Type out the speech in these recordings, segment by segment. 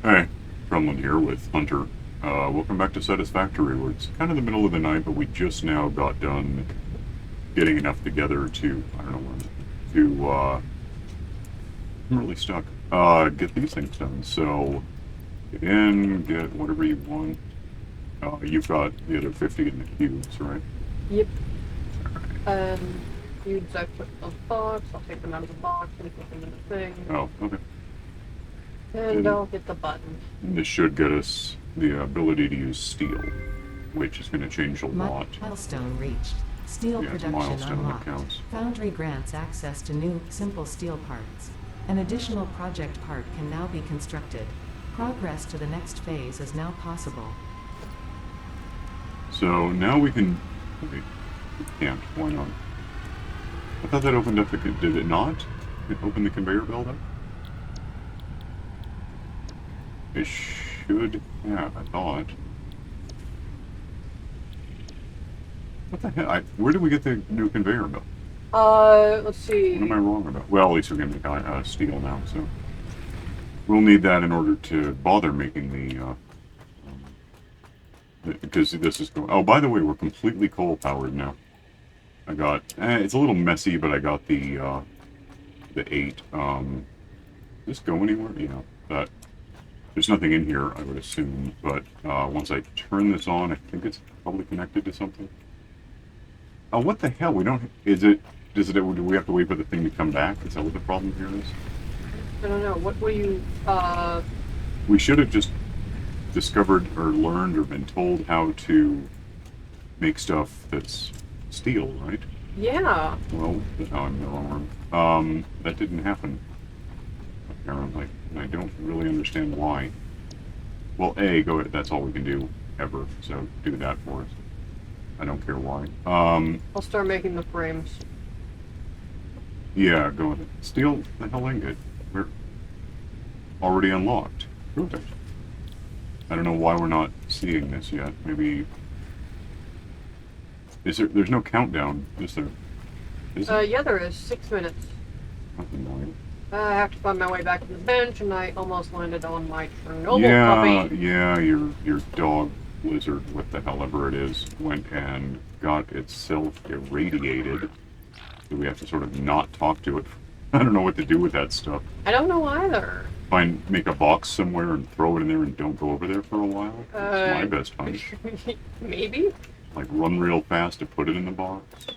Hey, Drumlin here with Hunter. Welcome back to Satisfactory, where it's kind of the middle of the night, but we just now got done getting enough together to, I don't know when, I'm really stuck, get these things done. So, get in, get whatever you want. You've got the other 50 in the cubes, right? Yep. Foods I put in the box. I'll take them out of the box and put them in the thing. Oh, okay. And And I'll get the button. this should get us the ability to use steel, which is going to change a lot. Milestone reached. Steel Yeah, it's a production milestone that unlocked. counts. Foundry grants access to new, simple steel parts. An additional project part can now be constructed. Progress to the next phase is now possible. So now we can. Wait, we can't. Why not? I thought that opened up the. Did it not? It opened the conveyor belt up? It should have, I thought. What the hell? Where did we get the new conveyor belt? Let's What am I see. wrong about? Well, at least we're going to make steel now, so. We'll need that in order to bother making because this is going. Oh, by the way, we're completely coal powered now. I got. It's a little messy, but I got the 8. Does this go anywhere? Yeah. That. There's nothing in here, I would assume, but once I turn this on, I think it's probably connected to something. Oh, what the hell? We don't. Is it? Does it? Do we have to wait for the thing to come back? Is that what the problem here is? I don't know. What were you? We should have just discovered or learned or been told how to make stuff that's steel, right? Yeah. Well, now I'm in the wrong room. That didn't happen, apparently. And I don't really understand why. Well, A, go ahead. That's all we can do ever, so do that for us. I don't care why. I'll start making the frames. Yeah, go ahead. Steel the hell ain't good. We're already unlocked. Perfect. I don't know why we're not seeing this yet. Maybe there's no countdown, is there? Is there? Yeah, there is 6 minutes. That's annoying. I have to find my way back to the bench, and I almost landed on my Chernobyl Yeah, puppy. yeah, your dog lizard, what the hell ever it is, went and got itself irradiated. So we have to sort of not talk to it. I don't know what to do with that stuff. I don't know either. Make a box somewhere and throw it in there and don't go over there for a while. That's my best hunch. Maybe. Like run real fast to put it in the box.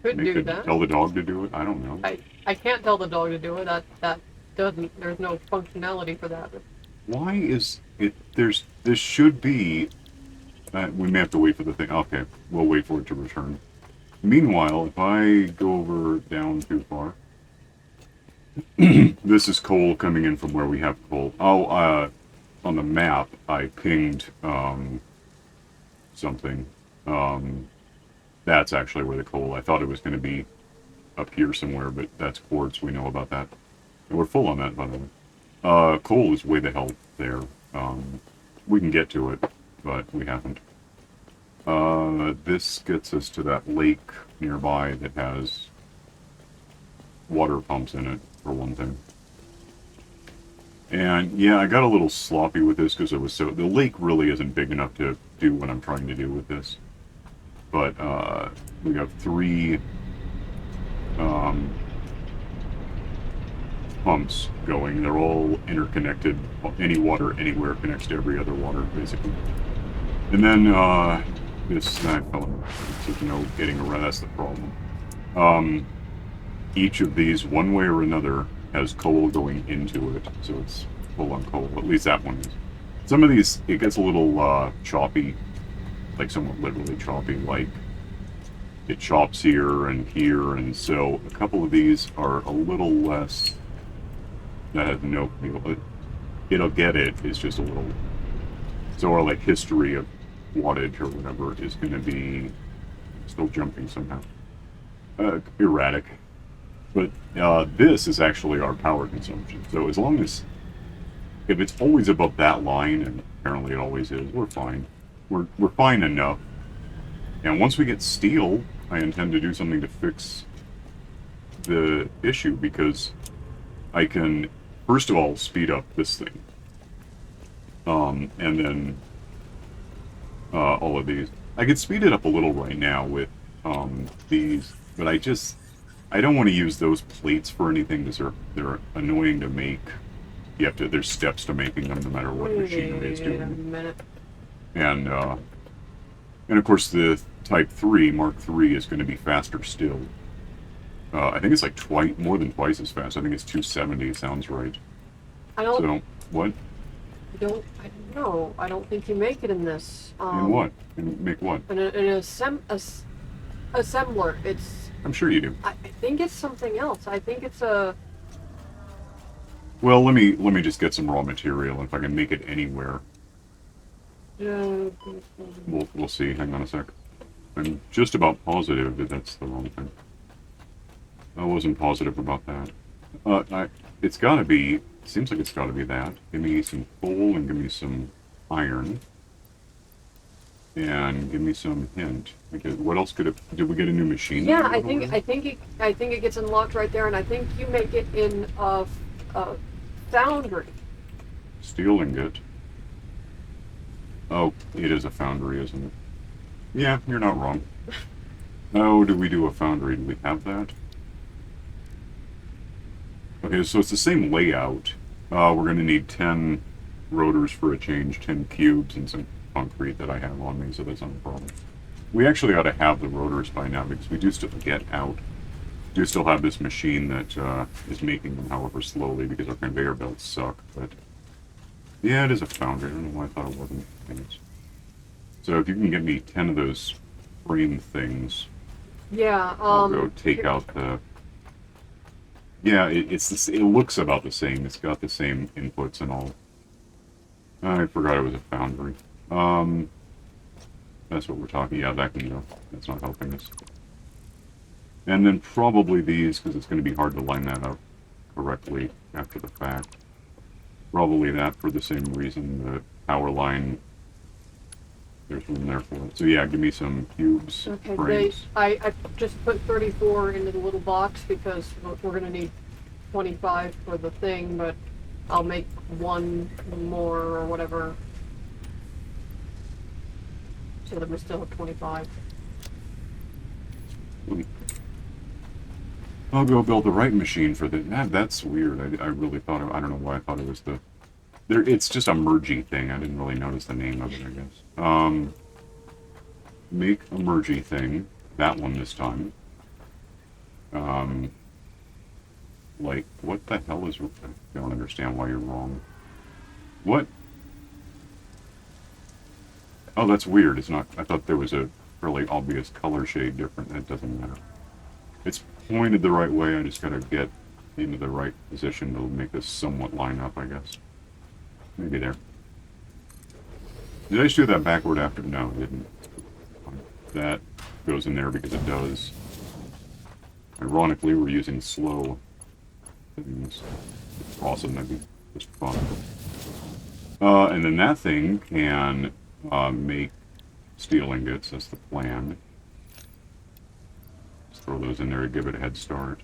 Could do that. Tell the dog to do it. I don't know. I can't tell the dog to do it. That doesn't. There's no functionality for that. Why is it? This should be. We may have to wait for the thing. Okay, we'll wait for it to return. Meanwhile, if I go over down too far, this is coal coming in from where we have coal. Oh, on the map, I pinged something. That's actually where the coal. I thought it was going to be up here somewhere, but that's quartz. We know about that. And we're full on that, by the way. Coal is way the hell there. We can get to it, but we haven't. This gets us to that lake nearby that has water pumps in it, for one thing. And yeah, I got a little sloppy with this because the lake really isn't big enough to do what I'm trying to do with this. But we have 3 pumps going. They're all interconnected. Any water anywhere connects to every other water, basically. And then this I fell in. There's no getting around. That's the problem. Each of these, one way or another, has coal going into it, so it's full on coal. At least that one is. Some of these, it gets a little choppy, like somewhat literally choppy, like it chops here, and so a couple of these are a little less. That has no feel. It'll get it. It's just a little. So our like history of wattage or whatever is going to be still jumping somehow. Erratic. But this is actually our power consumption. So as long as if it's always above that line, and apparently it always is, we're fine. We're fine enough. And once we get steel, I intend to do something to fix the issue because I can first of all, speed up this thing. And then all of these. I could speed it up a little right now with these, but I don't want to use those plates for anything because they're annoying to make. There's steps to making them no matter what machinery is Wait a doing. minute. And of course the Type 3, Mark III, is going to be faster still. I think it's like more than twice as fast. I think it's 270, sounds right. I don't. So, what? I don't know. I don't think you make it in this. In what? Make what? In an assembler. It's. I'm sure you do. I think it's something else. I think it's a. Well, let me just get some raw material. If I can make it anywhere, we'll see. Hang on a sec. I'm just about positive that that's the wrong thing. I wasn't positive about that. It's got to be. Seems like it's got to be that. Give me some coal and give me some iron, and give me some hint. Okay, what else could it? Did we get a new machine? Yeah, I think it gets unlocked right there, and I think you make it in a foundry. Steel ingot. Oh, it is a foundry, isn't it? Yeah, you're not wrong. Oh, do we do a foundry? Do we have that? Okay, so it's the same layout. We're going to need 10 rotors for a change, 10 cubes, and some concrete that I have on me, so that's not a problem. We actually ought to have the rotors by now, because we do still get out. We do still have this machine that is making them, however slowly, because our conveyor belts suck, but... Yeah, it is a foundry. I don't know why I thought it wasn't. So if you can get me 10 of those frame things, Yeah. I'll go take out the... Yeah, it looks about the same. It's got the same inputs and all. I forgot it was a foundry. That's what we're talking. Yeah, that can go. That's not helping us. And then probably these, because it's going to be hard to line that up correctly after the fact. Probably that for the same reason. The power line, there's room there for it. So yeah, give me some cubes. Okay, frames. I just put 34 into the little box because we're going to need 25 for the thing, but I'll make one more or whatever so that we still have 25. I'll go build the right machine for the... that's weird. I really thought... I don't know why I thought it was the... It's just a mergy thing. I didn't really notice the name of it, I guess. Make a mergy thing. That one this time. Like, what the hell is... I don't understand why you're wrong. What? Oh, that's weird. It's not... I thought there was a fairly obvious color shade different. That doesn't matter. It's pointed the right way. I just gotta get into the right position to make this somewhat line up, I guess. Maybe there. Did I just do that backward after? No, I didn't. That goes in there because it does. Ironically, we're using slow things. Awesome, that'd be just fun. And then that thing can make steel ingots. That's the plan. Just throw those in there to give it a head start.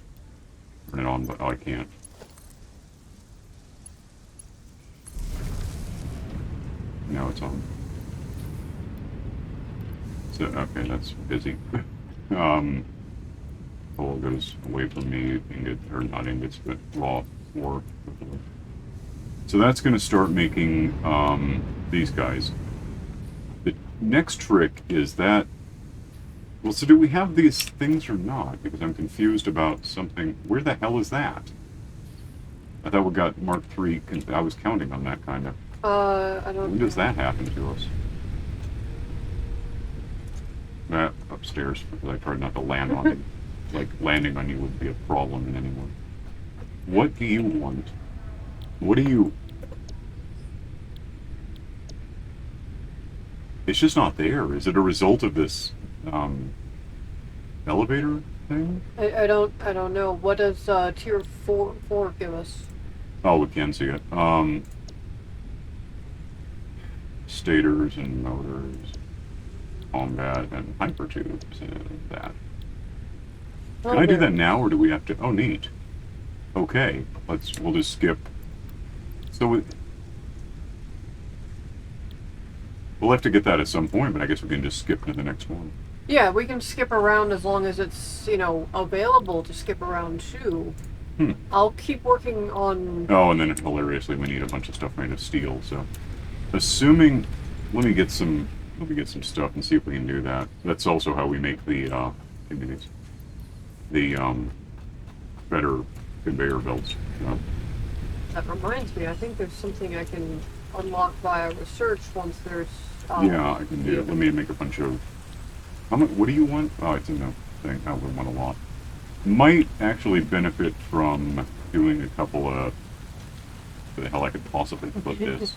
Turn it on, but oh, I can't. Now it's on. So, okay, that's busy. Coal goes away from me, ingot, or not ingots, but raw ore. So that's going to start making these guys. The next trick is that, well, so do we have these things or not? Because I'm confused about something. Where the hell is that? I thought we got Mark III, I was counting on that kind of. I don't... When does that happen to us? Upstairs, because I tried not to land on it. Like, landing on you would be a problem in any way. What do you want? What do you... It's just not there. Is it a result of this, elevator thing? I don't know. What does tier 4 give us? Oh, we can see it. Stators and motors, combat and hypertubes and that. Can I do that now, or do we have to? Oh, neat. Okay, we'll just skip we'll have to get that at some point, but I guess we can just skip to the next one. Yeah, we can skip around as long as it's, available to skip around too. I'll keep working on. Oh, and then hilariously, we need a bunch of stuff made of steel. So, assuming, let me get some stuff and see if we can do that. That's also how we make the give me these, the better conveyor belts. That reminds me, I think there's something I can unlock via research once there's. Yeah, I can do it. Let me make a bunch of. How much? What do you want? Oh, it's in the thing. I would want a lot. Might actually benefit from doing a couple of. Where the hell I could possibly put this?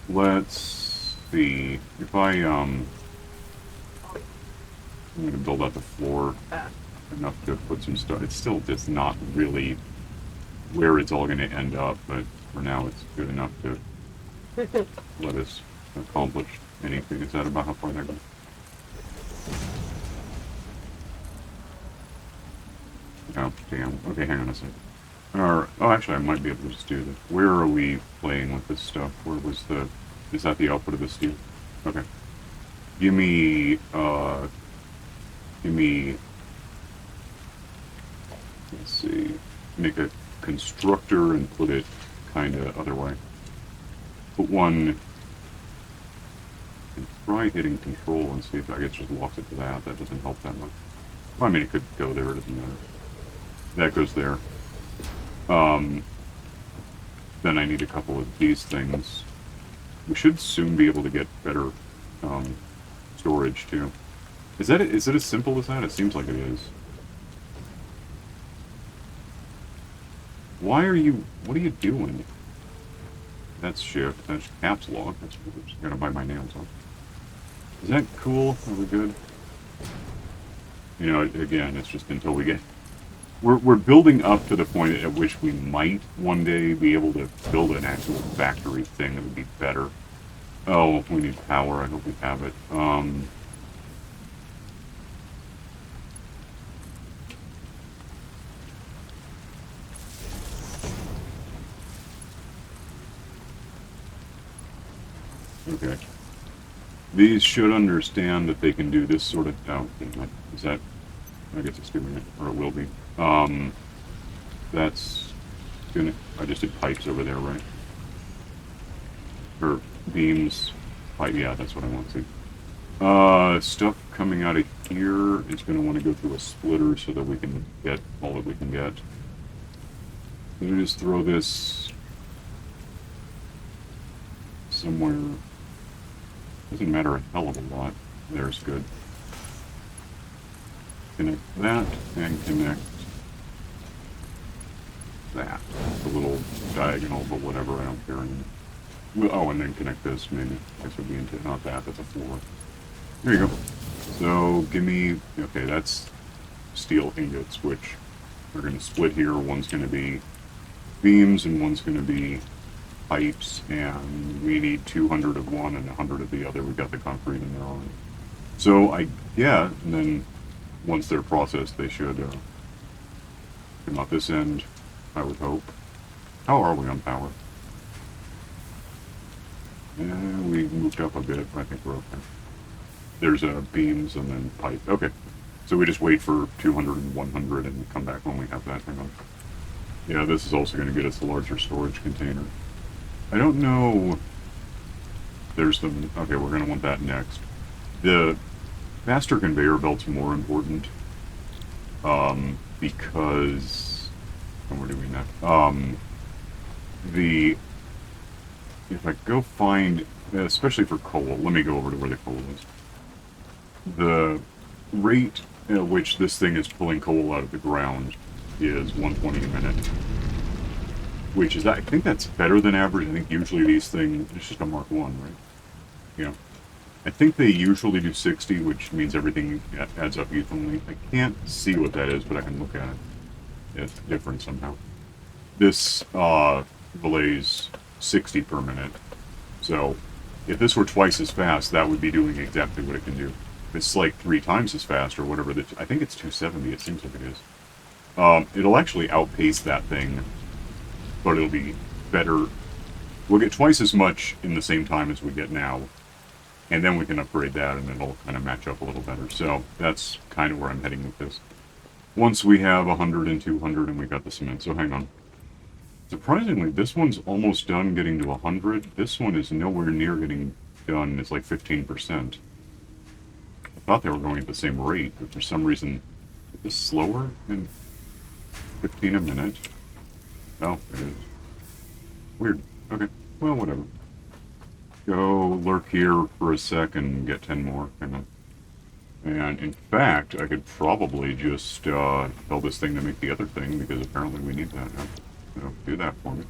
Let's see. If I'm gonna build out the floor enough to put some stuff. It's still just not really where it's all gonna end up, but for now it's good enough to let us accomplish anything. Is that about how far they're going? Oh, damn. Okay, hang on a second. Oh, actually, I might be able to just do this. Where are we playing with this stuff? Where was the... Is that the output of the steel? Okay. Give me... Let's see. Make a constructor and put it kind of other way. Put one... And try hitting control and see if I guess just locks it to that. That doesn't help that much. Well, I mean, it could go there. It doesn't matter. That goes there. Then I need a couple of these things. We should soon be able to get better storage too. Is it as simple as that? It seems like it is. What are you doing? That's shift. That's caps lock. That's just gonna bite my nails off. Is that cool? Are we good? Again, it's just until we get. We're building up to the point at which we might one day be able to build an actual factory thing that would be better. Oh, we need power. I hope we have it. Okay. These should understand that they can do this sort of. Oh, is that? I guess it's doing it, or it will be. That's gonna. I just did pipes over there, right? Or beams. Pipe. Yeah, that's what I want to see. Stuff coming out of here is going to want to go through a splitter so that we can get all that we can get. Let me just throw this somewhere. Doesn't matter a hell of a lot. There's good. Connect that and connect that. The little diagonal, but whatever, I don't care anymore. Oh, and then connect this, maybe. I guess it would be into, not that, that's a floor. There you go. So, give me, okay, that's steel ingots, which are going to split here. One's going to be beams, and one's going to be pipes, and we need 200 of one and 100 of the other. We've got the concrete in there already. So, and then once they're processed, they should come out this end, I would hope. How are we on power? We moved up a bit, but I think we're okay. There's beams and then pipe. Okay. So we just wait for 200 and 100 and come back when we have that. Hang on. Yeah, this is also going to get us a larger storage container. I don't know. There's the... Okay, we're going to want that next. The faster conveyor belt's more important. Because... Where do we next? If I go find... Especially for coal. Let me go over to where the coal is. The rate at which this thing is pulling coal out of the ground is 120 a minute. Which is, I think that's better than average. I think usually these things, it's just a Mark 1, right? Yeah. I think they usually do 60, which means everything adds up evenly. I can't see what that is, but I can look at it. It's different somehow. This belays 60 per minute. So, if this were twice as fast, that would be doing exactly what it can do. If it's like 3 times as fast or whatever, I think it's 270, it seems like it is. It'll actually outpace that thing, but it'll be better We'll get twice as much in the same time as we get now. And then we can upgrade that and it'll kind of match up a little better. So that's kind of where I'm heading with this. Once we have 100 and 200 and we got the cement. So hang on. Surprisingly, this one's almost done getting to 100. This one is nowhere near getting done. It's like 15%. I thought they were going at the same rate, but for some reason it's slower than 15 a minute. Oh, it is. Weird. Okay. Well, whatever. Go lurk here for a sec and get 10 more. Hang on. And in fact, I could probably just tell this thing to make the other thing because apparently we need that now. So do that for me.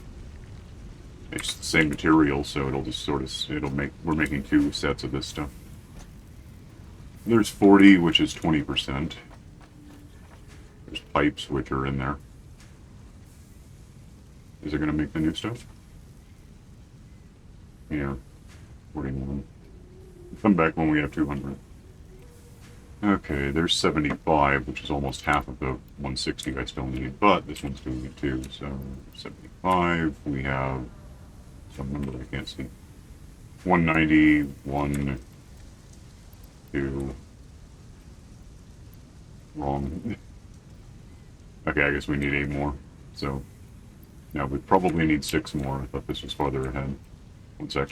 It's the same material, so it'll just sort of we're making 2 sets of this stuff. There's 40, which is 20%. There's pipes, which are in there. Is it going to make the new stuff? Yeah. 41. Come back when we have 200. Okay, there's 75, which is almost half of the 160 I still need, but this one's doing it too, so 75, we have some number I can't see. 190, 1, 2, wrong. Okay, I guess we need 8 more, so now we probably need 6 more. I thought this was farther ahead. 1 sec.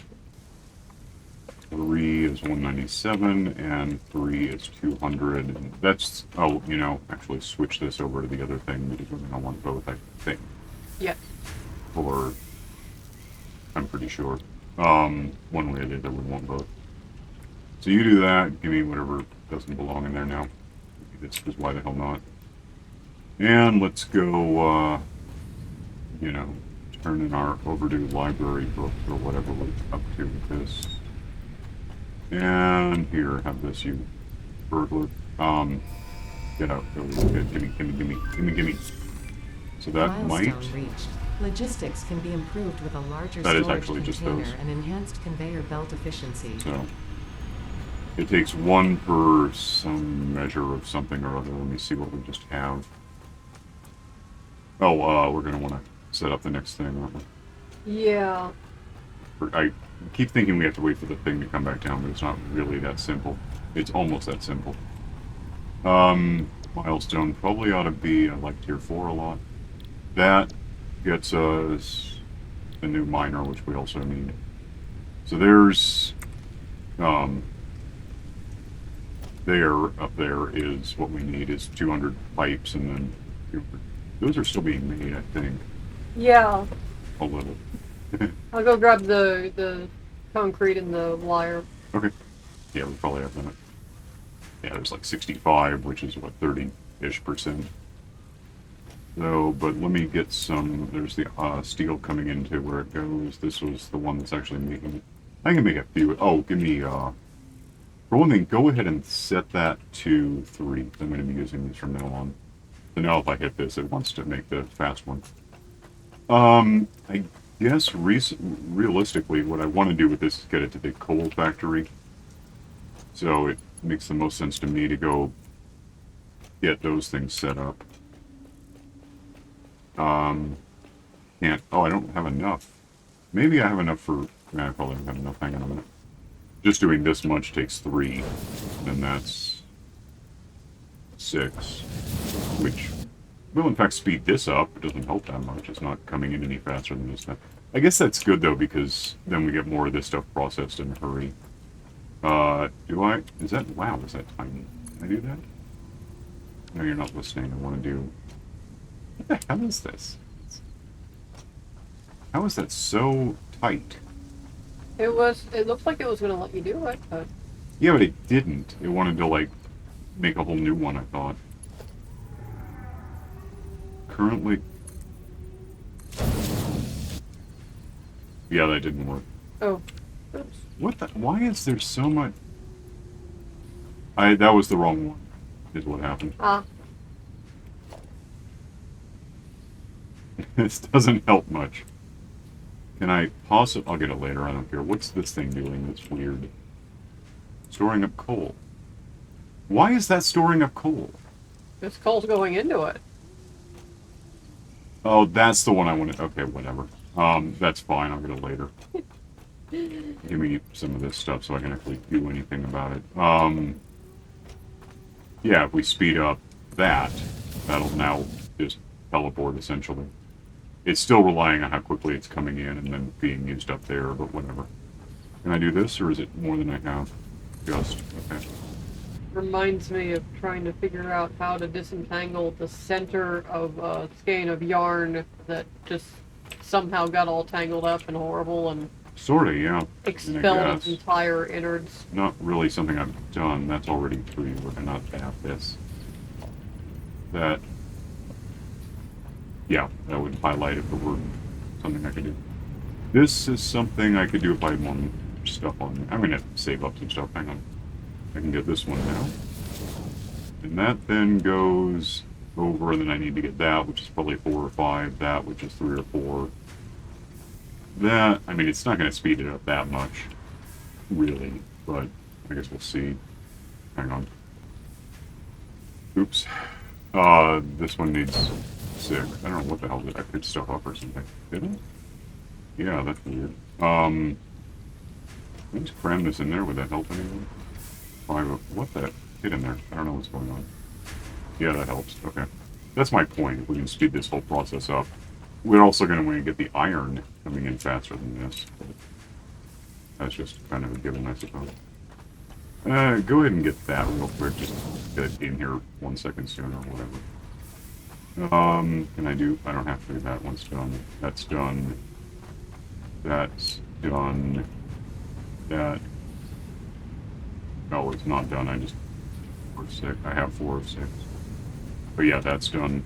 3 is 197, and 3 is 200, and that's, oh, you know, actually switch this over to the other thing, because we're going to want both, I think. Yes. Or, I'm pretty sure. One way or the other, we want both. So you do that, give me whatever doesn't belong in there now. It's just why the hell not. And let's go, you know, turn in our overdue library book, or whatever we're up to with this. And here, have this, you burglar. Get out. Gimme. So that Milestone might. reached. Logistics can be improved with a larger That is storage actually just container those. and enhanced conveyor belt efficiency. So it takes 1 per some measure of something or other. Let me see what we just have. Oh, we're gonna want to set up the next thing, aren't we? Yeah. I keep thinking we have to wait for the thing to come back down, but it's not really that simple. It's almost that simple. Milestone probably ought to be, I like tier 4 a lot. That gets us a new miner, which we also need. So there's, up there is what we need is 200 pipes, and then those are still being made, I think, Yeah. a little. I'll go grab the concrete and the wire. Okay. Yeah, we probably have that. Yeah, there's like 65, which is what, 30-ish%. So, but let me get some, there's the steel coming into where it goes. This was the one that's actually making it. I can make a few. Oh, give me, for one thing, go ahead and set that to 3. I'm going to be using these from now on. So now if I hit this, it wants to make the fast one. I guess realistically, what I want to do with this is get it to the coal factory. So it makes the most sense to me to go get those things set up. Can't. Oh, I don't have enough. Maybe I have enough for. I probably don't have enough. Hang on a minute. Just doing this much takes 3. Then that's 6, which will in fact speed this up. It doesn't help that much. It's not coming in any faster than this stuff. I guess that's good though, because then we get more of this stuff processed in a hurry. Do I? Is that? Wow, is that tiny? Can I do that? No, you're not listening. I want to do. What the hell is this? How is that so tight? It looks like it was going to let you do it, but... Yeah, but it didn't. It wanted to, like, make a whole new one, I thought. Currently... Yeah, that didn't work. Oh. Oops. What the... Why is there so much... That was the wrong one, is what happened. Ah. This doesn't help much. Can I possibly... I'll get it later, I don't care. What's this thing doing that's weird? Storing up coal. Why is that storing up coal? This coal's going into it. Oh, that's the one I wanted. Okay, whatever. That's fine. I'll get it later. Give me some of this stuff so I can actually do anything about it. Yeah, if we speed up that, that'll now just teleport, essentially. It's still relying on how quickly it's coming in and then being used up there, but whatever. Can I do this, or is it more than I have? Just, okay. Reminds me of trying to figure out how to disentangle the center of a skein of yarn that just somehow got all tangled up and horrible and Sorta, yeah. expelled its guess. entire innards. Not really something I've done. That's already pretty. We're gonna have this. That. Yeah, that would highlight if it were something I could do. This is something I could do if I had more stuff on me. I'm gonna save up some stuff. Hang on. I can get this one now. And that then goes over, and then I need to get that, which is probably 4 or 5. That, which is 3 or 4. That, I mean, it's not going to speed it up that much, really, but I guess we'll see. Hang on. Oops. This one needs 6. I don't know what the hell did I pick stuff up or something. Did I? Yeah, that's weird. Let's cram this in there. Would that help anyone? 5. What the? Get in there. I don't know what's going on. Yeah, that helps. Okay. That's my point. If we can speed this whole process up. We're also going to want to get the iron coming in faster than this. That's just kind of a given, I suppose. Go ahead and get that real quick. Just get it in here 1 second sooner or whatever. Can I do... I don't have to do that. One's done. That's done. That's done. That... No, it's not done. I just... 4 of 6. I have 4 of 6. But yeah, that's done.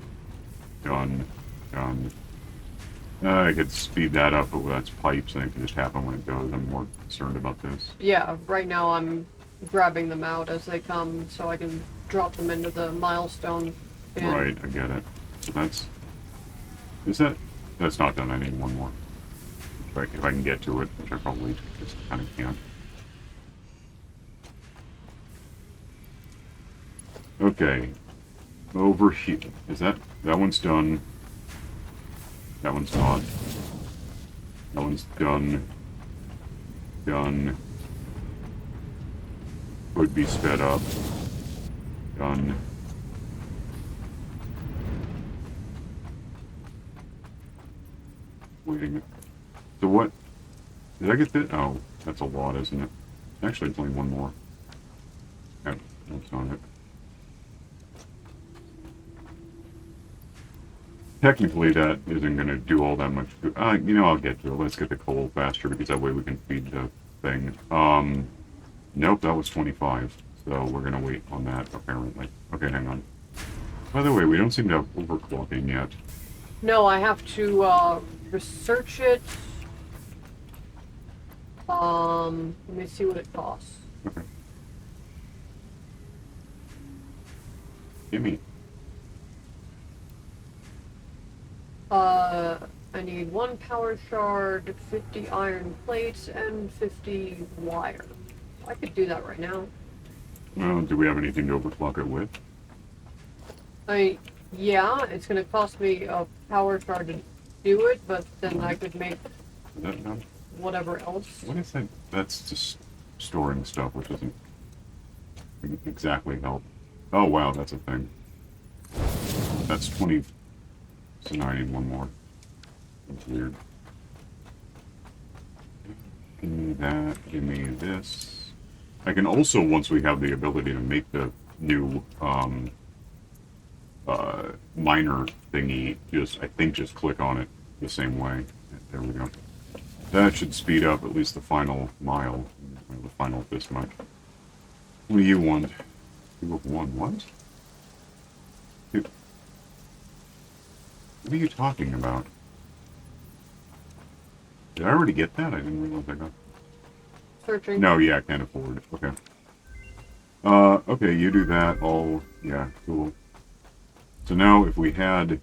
Done. Done. I could speed that up, but that's pipes, and it can just happen when it goes. I'm more concerned about this. Yeah, right now I'm grabbing them out as they come so I can drop them into the milestone bin. Right, I get it. So that's... Is that... That's not done. I need one more. If I can get to it, which I probably just kind of can't. Okay. Over here. Is that... That one's done. That one's not. That one's done. Done. Could be sped up. Done. Waiting. So what? Did I get that? Oh, that's a lot, isn't it? Actually, it's only one more. Yeah, that's not it. Technically, that isn't going to do all that much good. You know, I'll get to it. Let's get the coal faster, because that way we can feed the thing. Nope, that was 25. So we're going to wait on that, apparently. Okay, hang on. By the way, we don't seem to have overclocking yet. No, I have to research it. Let me see what it costs. Okay. Gimme. I need 1 power shard, 50 iron plates, and 50 wire. I could do that right now. Well, do we have anything to overclock it with? Yeah, it's gonna cost me a power shard to do it, but then I could make Is that done? whatever else. What is that? That's just storing stuff, which doesn't exactly help. Oh, wow, that's a thing. That's 20... So now I need one more. That's weird. Give me that. Give me this. I can also, once we have the ability to make the new miner thingy, I think just click on it the same way. There we go. That should speed up at least the final mile. The final this much. What do you want? 2 of 1. What? Dude. What are you talking about? Did I already get that? I didn't realize I got... Searching. No, yeah, I can't afford it. Okay. Okay, you do that. Yeah, cool. So now, if we had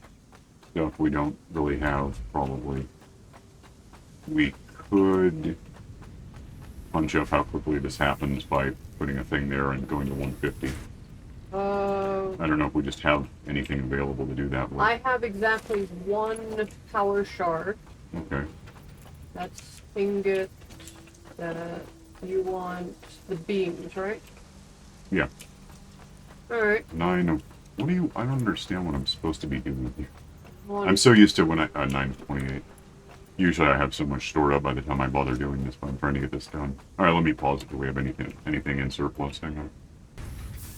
stuff we don't really have, probably, we could punch up how quickly this happens by putting a thing there and going to 150. I don't know if we just have anything available to do that with. I have exactly 1 power shard. Okay. That's ingot. You want the beams, right? Yeah. Alright. 9 of... What do you... I don't understand what I'm supposed to be doing here. One, I'm so used to when I... 9 of 28. Usually I have so much stored up by the time I bother doing this, but I'm trying to get this done. Alright, let me pause if we have anything in surplus. Hang on.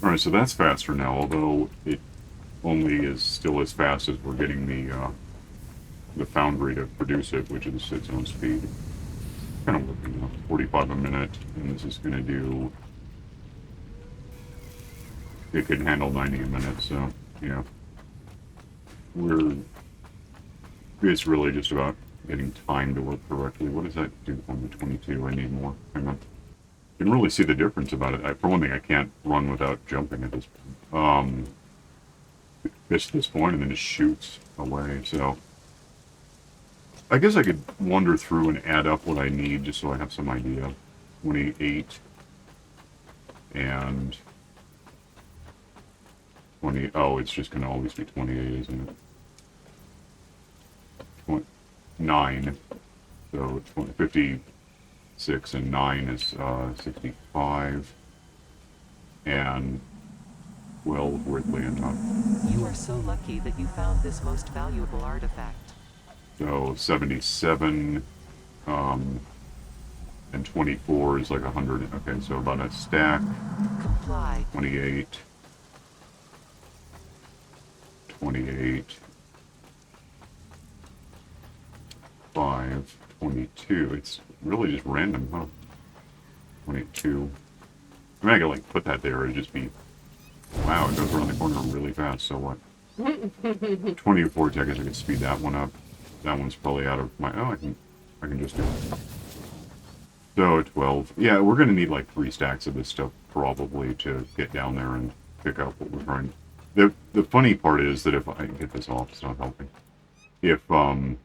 Alright, so that's faster now, although it only is still as fast as we're getting the foundry to produce it, which is its own speed. Kind of working now. 45 a minute, and this is going to do... It can handle 90 a minute, so, yeah. It's really just about getting time to work correctly. What does that do on the 22? I need more. Hang on. You can really see the difference about it. For one thing, I can't run without jumping at this point. Gets to this point and then it shoots away, so... I guess I could wander through and add up what I need just so I have some idea. 28 and 20. Oh, it's just going to always be 28, isn't it? 9. So 56 and 9 is 65. And 12 Ridley on top. You are so lucky that you found this most valuable artifact. So 77, and 24 is like 100. Okay, so about a stack. Comply. 28, 28, 5, 22. It's really just random, huh? 22. I mean, I could like put that there. It'd just be, wow, it goes around the corner really fast. So what? 24. I guess I could speed that one up. That one's probably out of my... Oh, I can just do it. So, 12. Yeah, we're going to need like 3 stacks of this stuff probably to get down there and pick up what we're trying. The funny part is that if I can get this off, it's not helping. If, when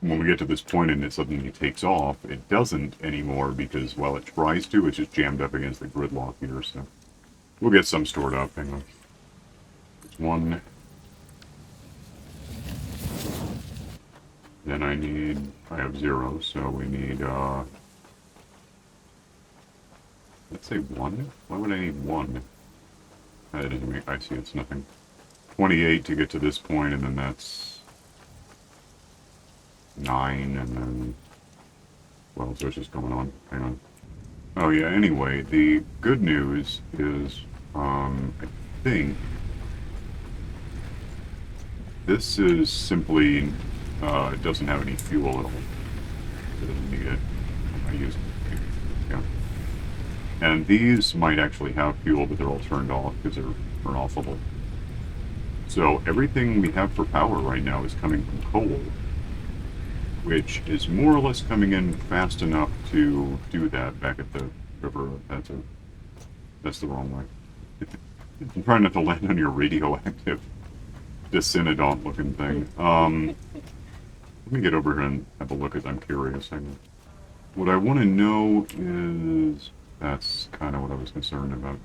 we get to this point and it suddenly takes off, it doesn't anymore because, while it tries to, it's just jammed up against the gridlock here, so... We'll get some stored up, hang on. There's 1... Then I have 0, so we need, let's say 1? Why would I need 1? That doesn't make, I see, it's nothing. 28 to get to this point, and then that's 9, and then, well, so it's just going on, hang on. Oh yeah, anyway, the good news is, I think, this is simply... it doesn't have any fuel at all. It doesn't need it. I use it. Yeah. And these might actually have fuel, but they're all turned off because they're turn-offable. So everything we have for power right now is coming from coal, which is more or less coming in fast enough to do that back at the river. That's the wrong way. I'm trying not to land on your radioactive Dysynodont looking thing. Let me get over here and have a look at. I'm curious. What I want to know is... That's kind of what I was concerned about.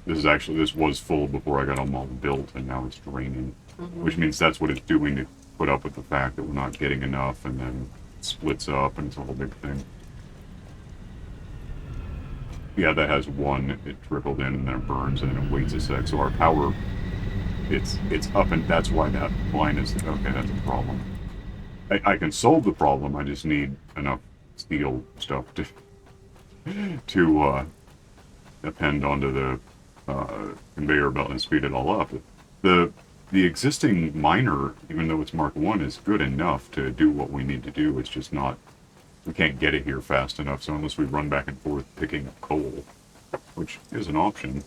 This was full before I got them all built, and now it's draining. Which means that's what it's doing to put up with the fact that we're not getting enough, and then it splits up, and it's a whole big thing. Yeah, that has 1. It trickled in, and then it burns, and then it waits a sec. So our power... It's up, and that's why that line is... Okay, that's a problem. I can solve the problem, I just need enough steel stuff to append onto the conveyor belt and speed it all up. The existing miner, even though it's Mark 1, is good enough to do what we need to do. It's just not... We can't get it here fast enough, so unless we run back and forth picking up coal, which is an option,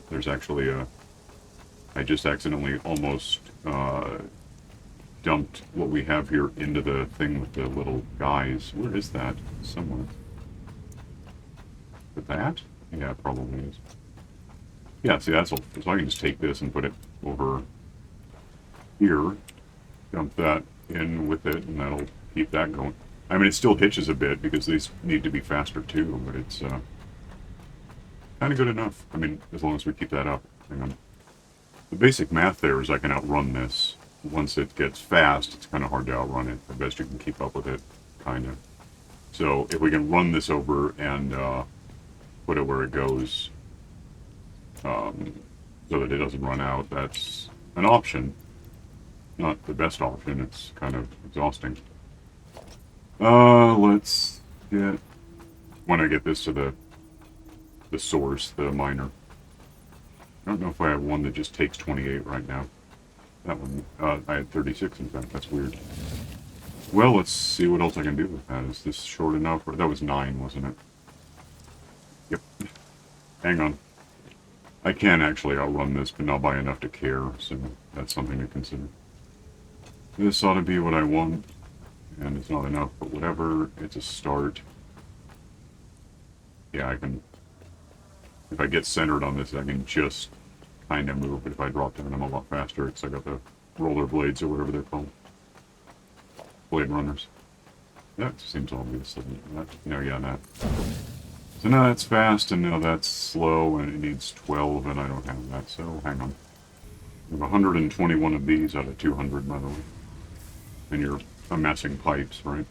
there's actually a... I just accidentally almost dumped what we have here into the thing with the little guys. Where is that? Somewhere. Is that? Yeah, it probably is. Yeah, see, that's all. So I can just take this and put it over here, dump that in with it, and that'll keep that going. I mean, it still hitches a bit because these need to be faster too, but it's kind of good enough. I mean, as long as we keep that up. Hang on. The basic math there is I can outrun this once it gets fast, it's kind of hard to outrun it. The best you can keep up with it, kind of. So if we can run this over and put it where it goes, so that it doesn't run out, that's an option. Not the best option. It's kind of exhausting. Let's get, when I get this to the source, the miner. I don't know if I have one that just takes 28 right now. That one, I had 36 in fact. That's weird. Well, let's see what else I can do with that. Is this short enough? Or that was 9, wasn't it? Yep. Hang on. I can actually outrun this, but not by enough to care, so that's something to consider. This ought to be what I want, and it's not enough, but whatever. It's a start. Yeah, I can... If I get centered on this, I can just kind of move, but if I drop down, I'm a lot faster, because I got the roller blades, or whatever they're called. Blade runners. That seems obvious, doesn't it? No, yeah, that. So now that's fast, and now that's slow, and it needs 12, and I don't have that, so hang on. I have 121 of these out of 200, by the way. And you're amassing pipes, right?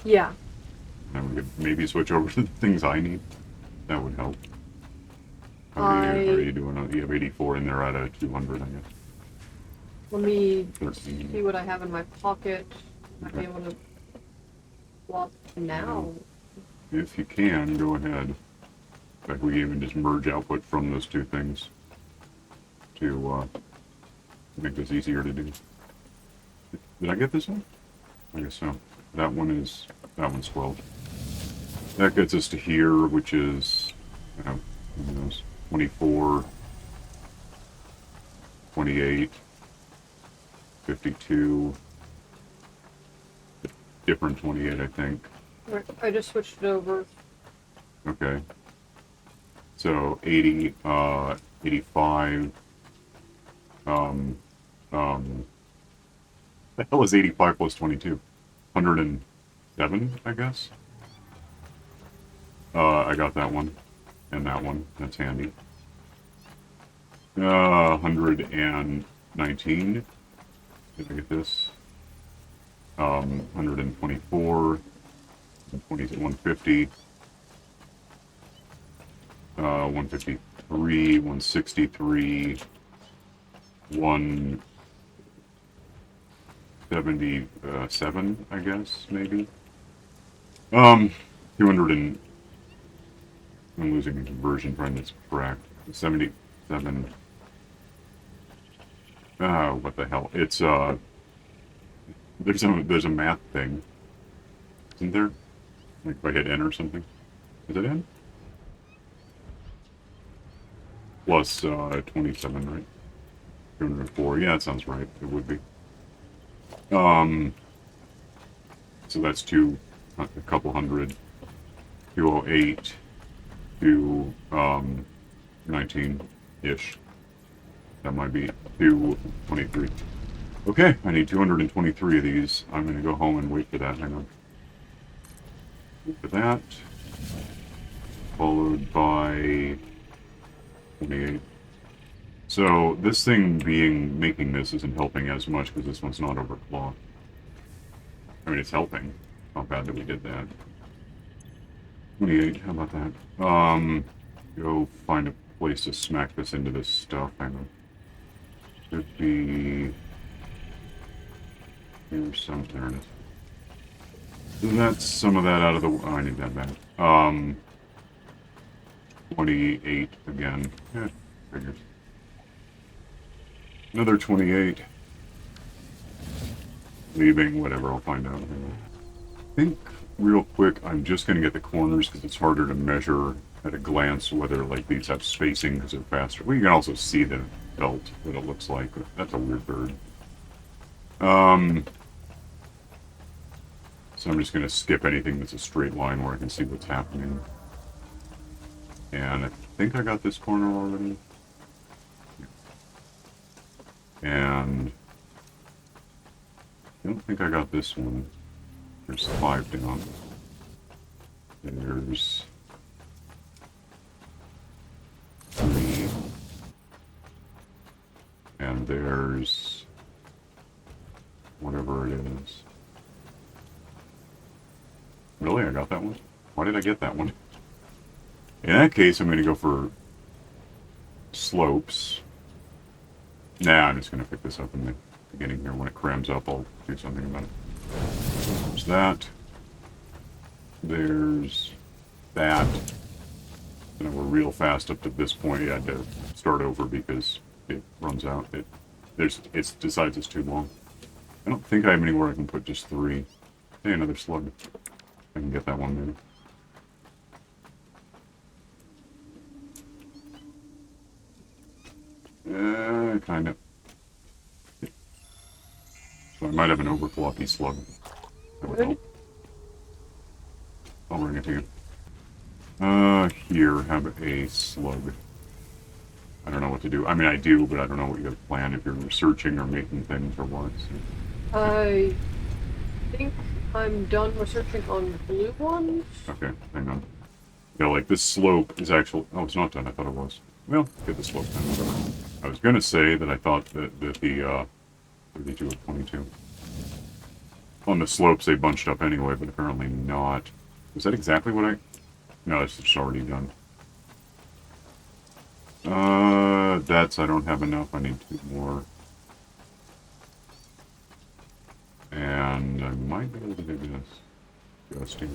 Yeah. And we could maybe switch over to the things I need. That would help. How are you doing? You have 84 in there out of 200, I guess. Let me 13. see what I have in my pocket. Might be able to swap now. If you can, go ahead. In fact, we even just merge output from those two things to make this easier to do. Did I get this one? I guess so. That one's 12. That gets us to here, which is, who knows, 24, 28, 52, different 28, I think. Right, I just switched it over. Okay. So 80, 85, the hell is 85 plus 22? 107, I guess? I got that one. And that one. That's handy. 119. Did I get this? 124. 150. 153. 163. 177, I guess, maybe. 200 and... I'm losing a conversion trying to correct. 77. Oh, what the hell? It's, there's a math thing. Isn't there? Like if I hit enter or something. Is it in? Plus, 27, right? 204. Yeah, that sounds right. It would be. So that's a couple hundred. 208 to 19-ish. That might be 223. Okay, I need 223 of these. I'm going to go home and wait for that. Hang on. Wait for that. Followed by 28. So this thing making this isn't helping as much because this one's not overclocked. I mean, it's helping. Not bad that we did that. 28, how about that? Go find a place to smack this into this stuff. Hang on. Should be... Here's some, there it is. So that's some of that out of the... Oh, I need that back. 28 again. Yeah, figures. Another 28. Leaving, whatever, I'll find out. I think, real quick, I'm just going to get the corners because it's harder to measure at a glance whether, like, these have spacing because they're faster. We can also see the belt, what it looks like. That's a weird bird. So I'm just going to skip anything that's a straight line where I can see what's happening. And I think I got this corner already. And I don't think I got this one. There's 5 down. There's 3. And there's whatever it is. Really? I got that one? Why did I get that one? In that case, I'm going to go for slopes. Nah, I'm just going to pick this up in the beginning here. When it crams up, I'll do something about it. There's that. There's that. And we're real fast up to this point. I had to start over because it runs out. It decides it's too long. I don't think I have anywhere I can put just 3. Hey, another slug. I can get that one maybe. Kind of. So I might have an overclocky slug. That would help. I'll bring it to you. Here, have a slug. I don't know what to do. I mean, I do, but I don't know what you have planned, if you're researching or making things or what. So. I think I'm done researching on blue ones. Okay, hang on. Yeah, like this slope is actually... Oh, it's not done. I thought it was. Well, get the slope done. Whatever. I was going to say that I thought that the 32 of 22. On the slopes, they bunched up anyway, but apparently not. Was that exactly what I... No, it's just already done. That's... I don't have enough. I need 2 more. And I might be able to do this. Just here.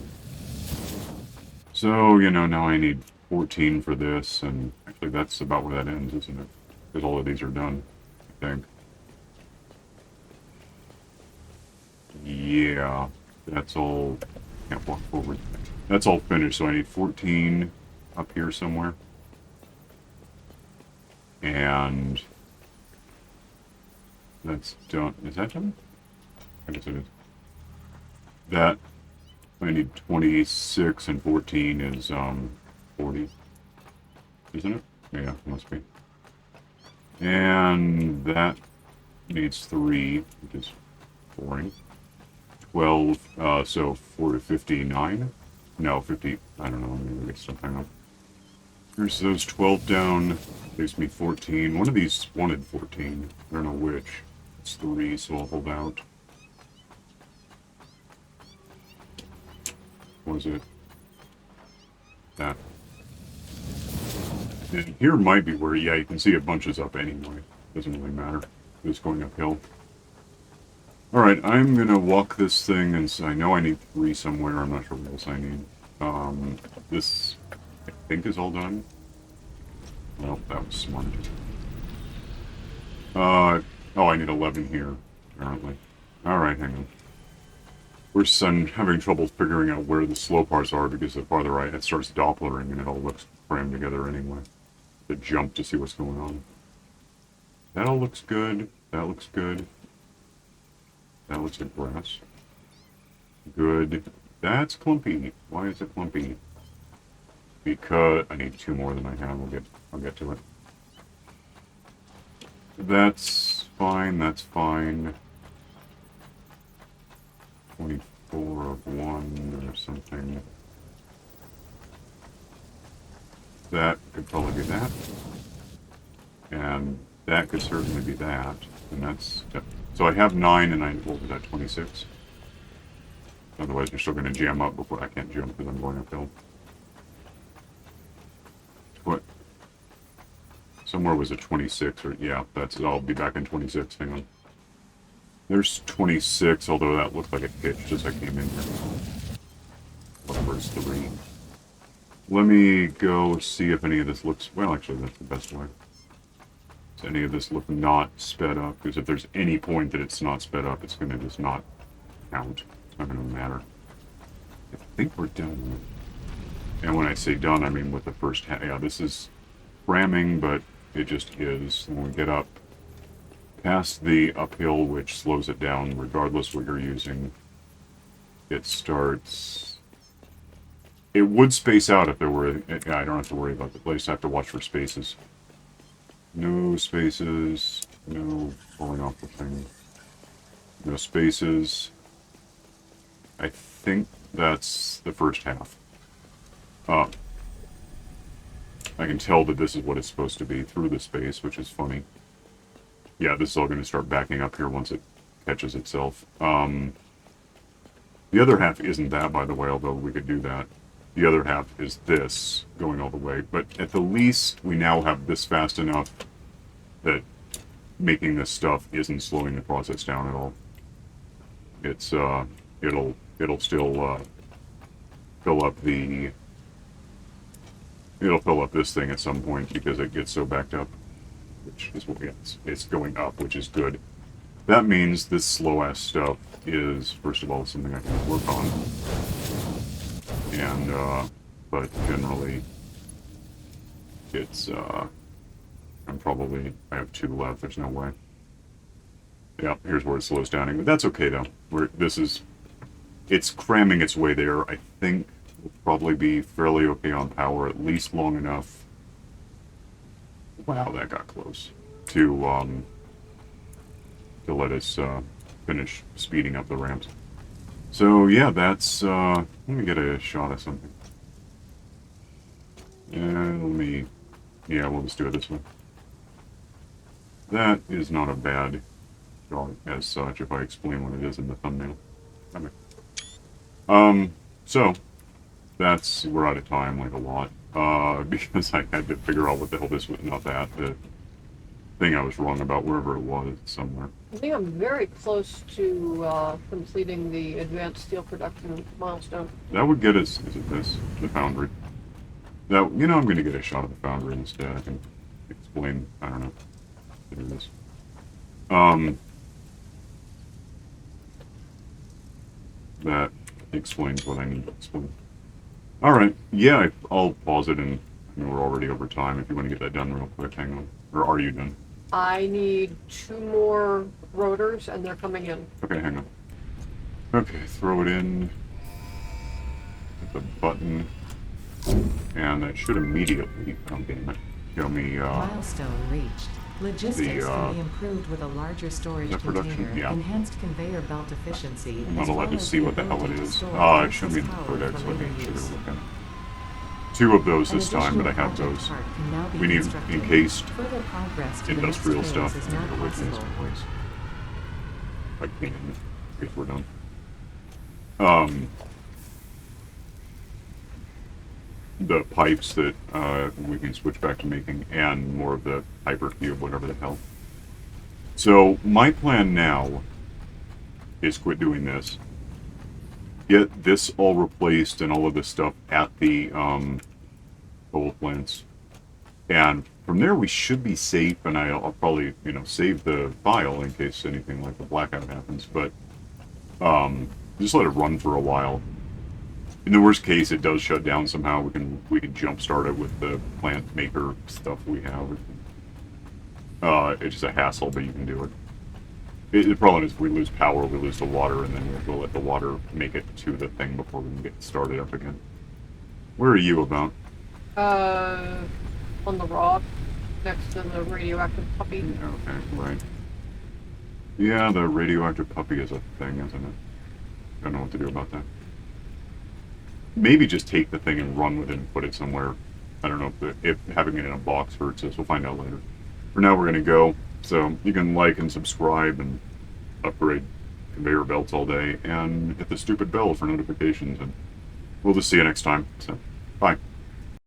So, you know, now I need 14 for this, and actually that's about where that ends, isn't it? Because all of these are done, I think. Yeah, that's all... Can't walk forward. That's all finished, so I need 14 up here somewhere. And... that's done. Is that done? I guess it is. That... I need 26 and 14 is, 40. Isn't it? Yeah, it must be. And that needs 3, which is boring. 12, so 4 to 59? No, 50, I don't know, maybe we get stuff, hang on. Here's those 12 down, leaves me 14. One of these wanted 14, I don't know which. It's 3, so I'll hold out. Was it? That. And here might be where, yeah, you can see it bunches up anyway. Doesn't really matter. It's going uphill. Alright, I'm gonna walk this thing, and I know I need 3 somewhere. I'm not sure what else I need. This, I think, is all done. Well, that was smart. Oh, I need 11 here, apparently. Alright, hang on. I'm having trouble figuring out where the slow parts are, because the farther right, it starts Dopplering, and it all looks crammed together anyway. To jump to see what's going on. That all looks good. That looks good. That looks like grass. Good. That's clumpy. Why is it clumpy? Because I need 2 more than I have. I'll get to it. That's fine. That's fine. 24 of 1 or something. That could probably be that. And that could certainly be that. And that's... So I have 9 and what was that, 26? Otherwise you're still going to jam up before I can't jump because I'm going uphill. What? Somewhere was it 26 or... Yeah, I'll be back in 26. Hang on. There's 26, although that looked like it hitched as I came in here. Whatever, it's 3. Let me go see if any of this looks... Well, actually, that's the best way. Does any of this look not sped up? Because if there's any point that it's not sped up, it's going to just not count. It's not going to matter. I think we're done. And when I say done, I mean with the first half. Yeah, this is ramming, but it just is. When we get up past the uphill, which slows it down regardless what you're using, it starts... It would space out if there were... Yeah, I don't have to worry about the place. I have to watch for spaces. No spaces. No falling off the thing. No spaces. I think that's the first half. I can tell that this is what it's supposed to be through the space, which is funny. Yeah, this is all going to start backing up here once it catches itself. The other half isn't that, by the way, although we could do that. The other half is this, going all the way. But at the least, we now have this fast enough that making this stuff isn't slowing the process down at all. It's, it'll still, fill up the... It'll fill up this thing at some point because it gets so backed up. Which is what it's going up, which is good. That means this slow-ass stuff is, first of all, something I can work on. And, but generally, it's, I have 2 left, there's no way. Yeah, here's where it slows down, but that's okay, though. It's cramming its way there. I think we'll probably be fairly okay on power, at least long enough. Wow, that got close. To let us, finish speeding up the ramps. So, yeah, that's, let me get a shot of something. Yeah, we'll just do it this way. That is not a bad shot as such, if I explain what it is in the thumbnail. Okay. So, we're out of time, like a lot, because I had to figure out what the hell this was, not that, the thing I was wrong about, wherever it was, somewhere. I think I'm very close to completing the advanced steel production milestone. That would get us, is it this? The foundry. That, I'm going to get a shot of the foundry instead. I can explain, I don't know, how to do this. That explains what I need to explain. Alright, yeah, I'll pause it, and we're already over time. If you want to get that done real quick, hang on. Or are you done? I need 2 more rotors, and they're coming in. Okay, hang on. Okay, throw it in. Hit the button. And that should immediately, oh damn it, show me, Milestone reached. Logistics can be improved with a larger storage container, yeah. enhanced conveyor belt efficiency, I'm not as allowed well to as see the what the hell it ability to is. store It showed me the excess power codex, for let me later should use. look at it. 2 of those An this time, but I have additional those. project part can now be We need constructed. encased Further progress to the industrial next stuff phase is and now get away from this possible. place. I can, if we're done. The pipes that we can switch back to making, and more of the hypercube, whatever the hell. So my plan now is quit doing this, get this all replaced and all of this stuff at the coal plants, and from there we should be safe. And I'll probably save the file in case anything like a blackout happens, but just let it run for a while. In the worst case, it does shut down somehow. We can jump start it with the plant maker stuff we have. It's just a hassle, but you can do it. The problem is if we lose power, we lose the water, and then we'll let the water make it to the thing before we can get started up again. Where are you about? On the rock, next to the radioactive puppy. Okay, right. Yeah, the radioactive puppy is a thing, isn't it? Don't know what to do about that. Maybe just take the thing and run with it and put it somewhere. I don't know if having it in a box hurts us. We'll find out later. For now, we're going to go. So you can like and subscribe and upgrade conveyor belts all day, and hit the stupid bell for notifications. And we'll just see you next time. So, bye.